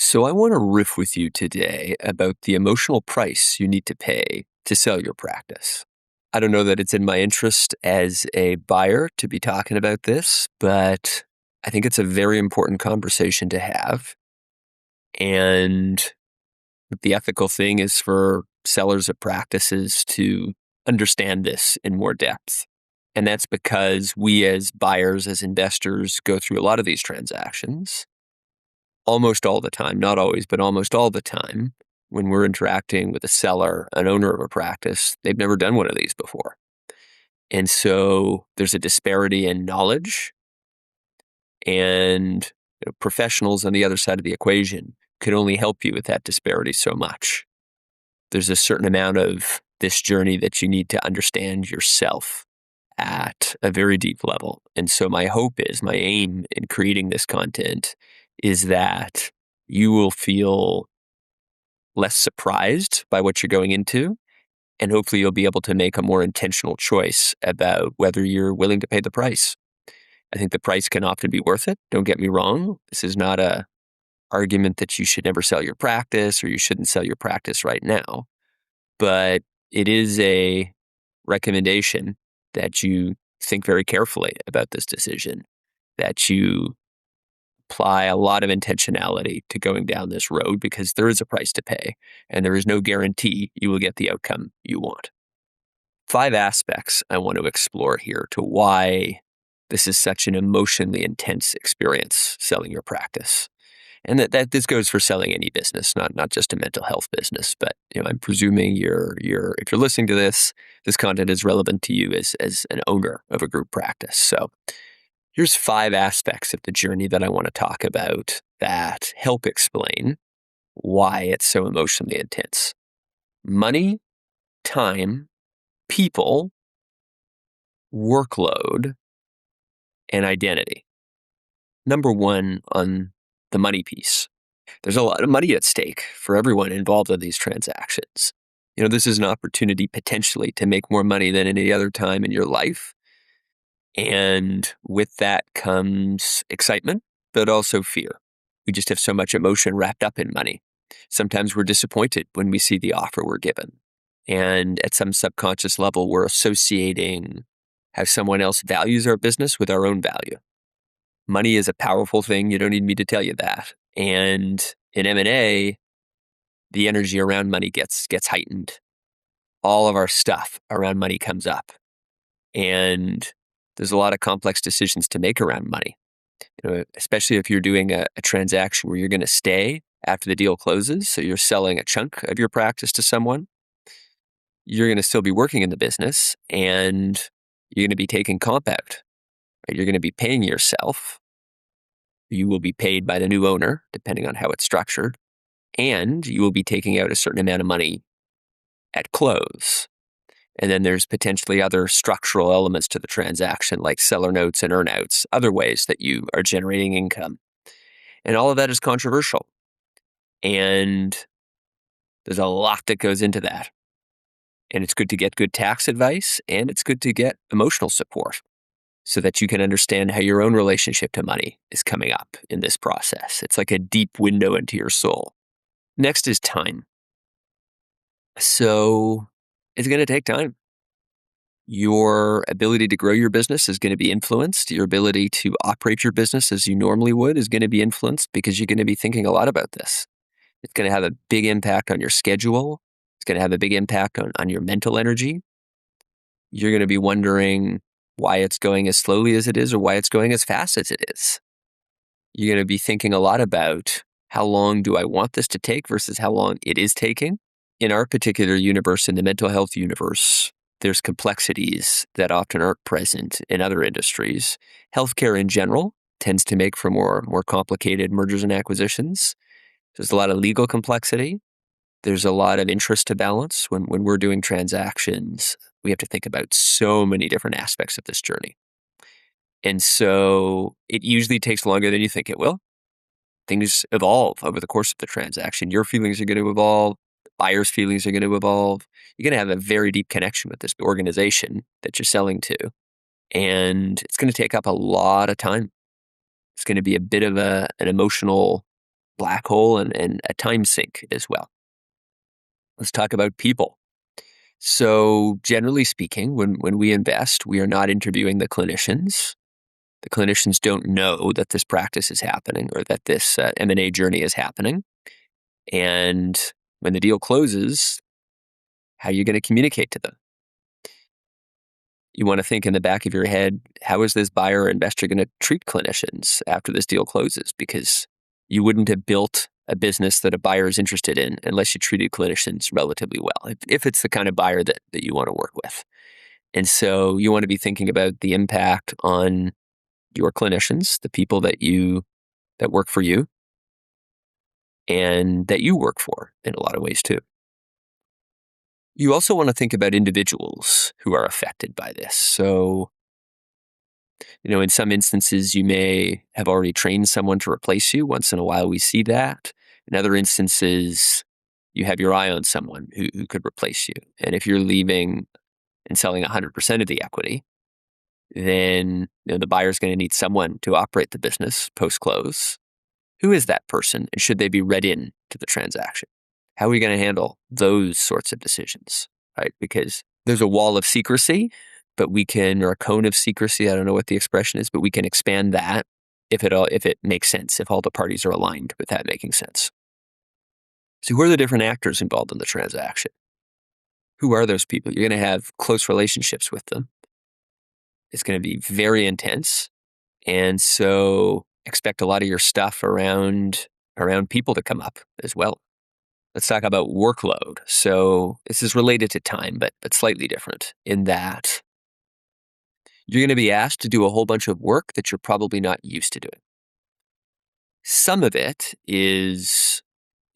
So I want to riff with you today about the emotional price you need to pay to sell your practice. I don't know that it's in my interest as a buyer to be talking about this, but I think it's a very important conversation to have. And the ethical thing is for sellers of practices to understand this in more depth. And that's because we as buyers, as investors, go through a lot of these transactions almost all the time, not always, but almost all the time, when we're interacting with a seller, an owner of a practice, they've never done one of these before. And so there's a disparity in knowledge, and professionals on the other side of the equation could only help you with that disparity so much. There's a certain amount of this journey that you need to understand yourself at a very deep level. And so my hope is, my aim in creating this content is that you will feel less surprised by what you're going into, and hopefully you'll be able to make a more intentional choice about whether you're willing to pay the price. I think the price can often be worth it. Don't get me wrong. This is not a argument that you should never sell your practice or you shouldn't sell your practice right now, but it is a recommendation that you think very carefully about this decision, that you apply a lot of intentionality to going down this road, because there is a price to pay and there is no guarantee you will get the outcome you want. 5 aspects I want to explore here to why this is such an emotionally intense experience selling your practice. And that this goes for selling any business, not just a mental health business, but I'm presuming if you're listening to this content is relevant to you as an owner of a group practice. So here's 5 aspects of the journey that I want to talk about that help explain why it's so emotionally intense. Money, time, people, workload, and identity. Number 1 on the money piece. There's a lot of money at stake for everyone involved in these transactions. This is an opportunity potentially to make more money than any other time in your life. And with that comes excitement, but also fear. We just have so much emotion wrapped up in money. Sometimes we're disappointed when we see the offer we're given. And at some subconscious level, we're associating how someone else values our business with our own value. Money is a powerful thing. You don't need me to tell you that. And in M&A, the energy around money gets heightened. All of our stuff around money comes up. And there's a lot of complex decisions to make around money, especially if you're doing a transaction where you're going to stay after the deal closes. So you're selling a chunk of your practice to someone. You're going to still be working in the business, and you're going to be taking comp out. Right? You're going to be paying yourself. You will be paid by the new owner, depending on how it's structured, and you will be taking out a certain amount of money at close. And then there's potentially other structural elements to the transaction, like seller notes and earnouts, other ways that you are generating income. And all of that is controversial. And there's a lot that goes into that. And it's good to get good tax advice, and it's good to get emotional support so that you can understand how your own relationship to money is coming up in this process. It's like a deep window into your soul. Next is time. So it's going to take time. Your ability to grow your business is going to be influenced. Your ability to operate your business as you normally would is going to be influenced, because you're going to be thinking a lot about this. It's going to have a big impact on your schedule. It's going to have a big impact on your mental energy. You're going to be wondering why it's going as slowly as it is or why it's going as fast as it is. You're going to be thinking a lot about, how long do I want this to take versus how long it is taking. In our particular universe, in the mental health universe, there's complexities that often aren't present in other industries. Healthcare in general tends to make for more complicated mergers and acquisitions. There's a lot of legal complexity. There's a lot of interest to balance. When we're doing transactions, we have to think about so many different aspects of this journey. And so it usually takes longer than you think it will. Things evolve over the course of the transaction. Your feelings are going to evolve. Buyer's feelings are going to evolve. You're going to have a very deep connection with this organization that you're selling to. And it's going to take up a lot of time. It's going to be a bit of an emotional black hole and a time sink as well. Let's talk about people. So generally speaking, when we invest, we are not interviewing the clinicians. The clinicians don't know that this practice is happening or that this M&A journey is happening. And when the deal closes, how are you going to communicate to them? You want to think in the back of your head, how is this buyer or investor going to treat clinicians after this deal closes? Because you wouldn't have built a business that a buyer is interested in unless you treated clinicians relatively well, if it's the kind of buyer that you want to work with. And so you want to be thinking about the impact on your clinicians, the people that work for you and that you work for in a lot of ways too. You also want to think about individuals who are affected by this. So, in some instances, you may have already trained someone to replace you. Once in a while, we see that. In other instances, you have your eye on someone who could replace you. And if you're leaving and selling 100% of the equity, then the buyer's going to need someone to operate the business post-close. Who is that person, and should they be read in to the transaction? How are we going to handle those sorts of decisions, right? Because there's a wall of secrecy, or a cone of secrecy, I don't know what the expression is, but we can expand that if it makes sense, if all the parties are aligned with that making sense. So who are the different actors involved in the transaction? Who are those people? You're going to have close relationships with them. It's going to be very intense. And so expect a lot of your stuff around people to come up as well. Let's talk about workload. So this is related to time, but slightly different in that you're going to be asked to do a whole bunch of work that you're probably not used to doing. Some of it is,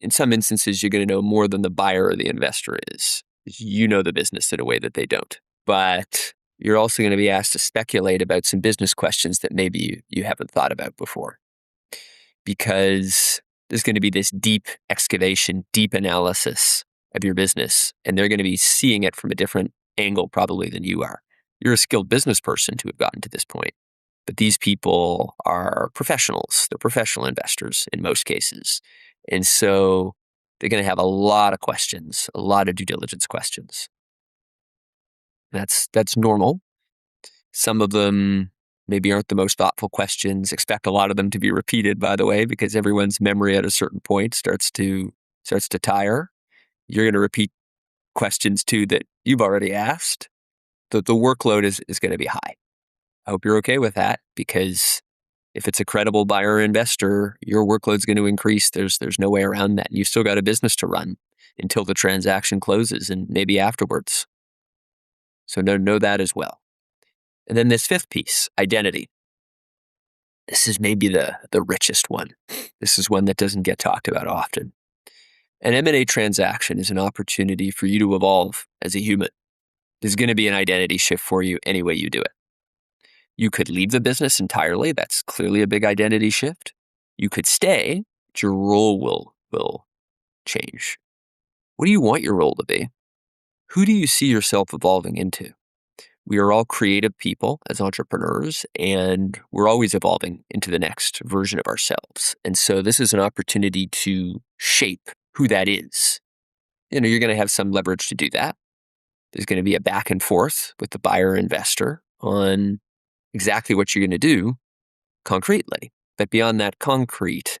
in some instances, you're going to know more than the buyer or the investor is. You know the business in a way that they don't. But you're also going to be asked to speculate about some business questions that maybe you haven't thought about before. Because there's going to be this deep excavation, deep analysis of your business, and they're going to be seeing it from a different angle probably than you are. You're a skilled business person to have gotten to this point, but these people are professionals. They're professional investors in most cases. And so they're going to have a lot of questions, a lot of due diligence questions. That's normal. Some of them maybe aren't the most thoughtful questions. Expect a lot of them to be repeated, by the way, because everyone's memory at a certain point starts to tire. You're going to repeat questions too that you've already asked. The workload is going to be high. I hope you're okay with that, because if it's a credible buyer or investor, your workload's going to increase. There's no way around that. You've still got a business to run until the transaction closes and maybe afterwards. So know that as well. And then this fifth piece, identity. This is maybe the richest one. This is one that doesn't get talked about often. An M&A transaction is an opportunity for you to evolve as a human. There's going to be an identity shift for you any way you do it. You could leave the business entirely. That's clearly a big identity shift. You could stay, but your role will change. What do you want your role to be? Who do you see yourself evolving into? We are all creative people as entrepreneurs, and we're always evolving into the next version of ourselves. And so this is an opportunity to shape who that is. You're going to have some leverage to do that. There's going to be a back and forth with the buyer investor on exactly what you're going to do concretely. But beyond that concrete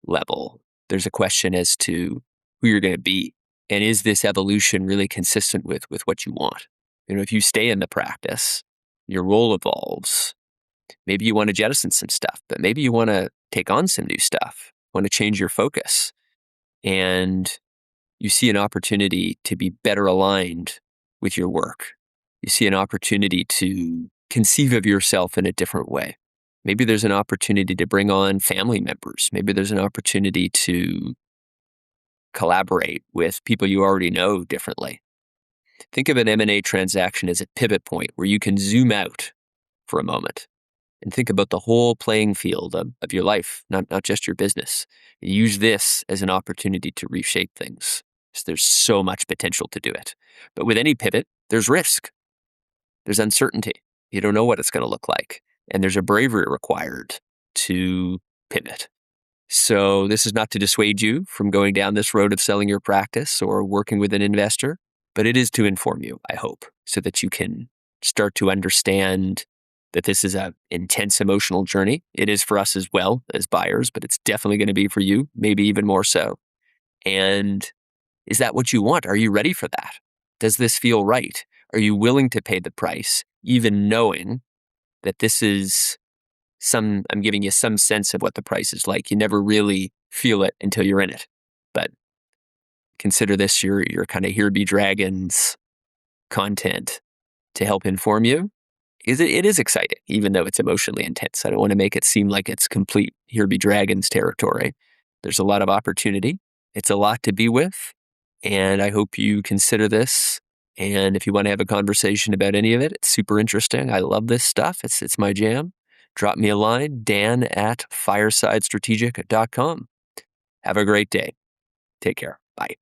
level, there's a question as to who you're going to be. And is this evolution really consistent with what you want? If you stay in the practice, your role evolves. Maybe you want to jettison some stuff, but maybe you want to take on some new stuff, want to change your focus. And you see an opportunity to be better aligned with your work. You see an opportunity to conceive of yourself in a different way. Maybe there's an opportunity to bring on family members. Maybe there's an opportunity to collaborate with people you already know differently. Think of an M&A transaction as a pivot point where you can zoom out for a moment and think about the whole playing field of your life, not just your business. And use this as an opportunity to reshape things. So there's so much potential to do it. But with any pivot, there's risk. There's uncertainty. You don't know what it's going to look like. And there's a bravery required to pivot. So this is not to dissuade you from going down this road of selling your practice or working with an investor, but it is to inform you, I hope, so that you can start to understand that this is an intense emotional journey. It is for us as well as buyers, but it's definitely going to be for you, maybe even more so. And is that what you want? Are you ready for that? Does this feel right? Are you willing to pay the price, even knowing that this is I'm giving you some sense of what the price is like. You never really feel it until you're in it. But consider this your kind of Here Be Dragons content to help inform you. It is exciting, even though it's emotionally intense. I don't want to make it seem like it's complete Here Be Dragons territory. There's a lot of opportunity. It's a lot to be with. And I hope you consider this. And if you want to have a conversation about any of it, it's super interesting. I love this stuff. It's my jam. Drop me a line, dan@firesidestrategic.com. Have a great day. Take care. Bye.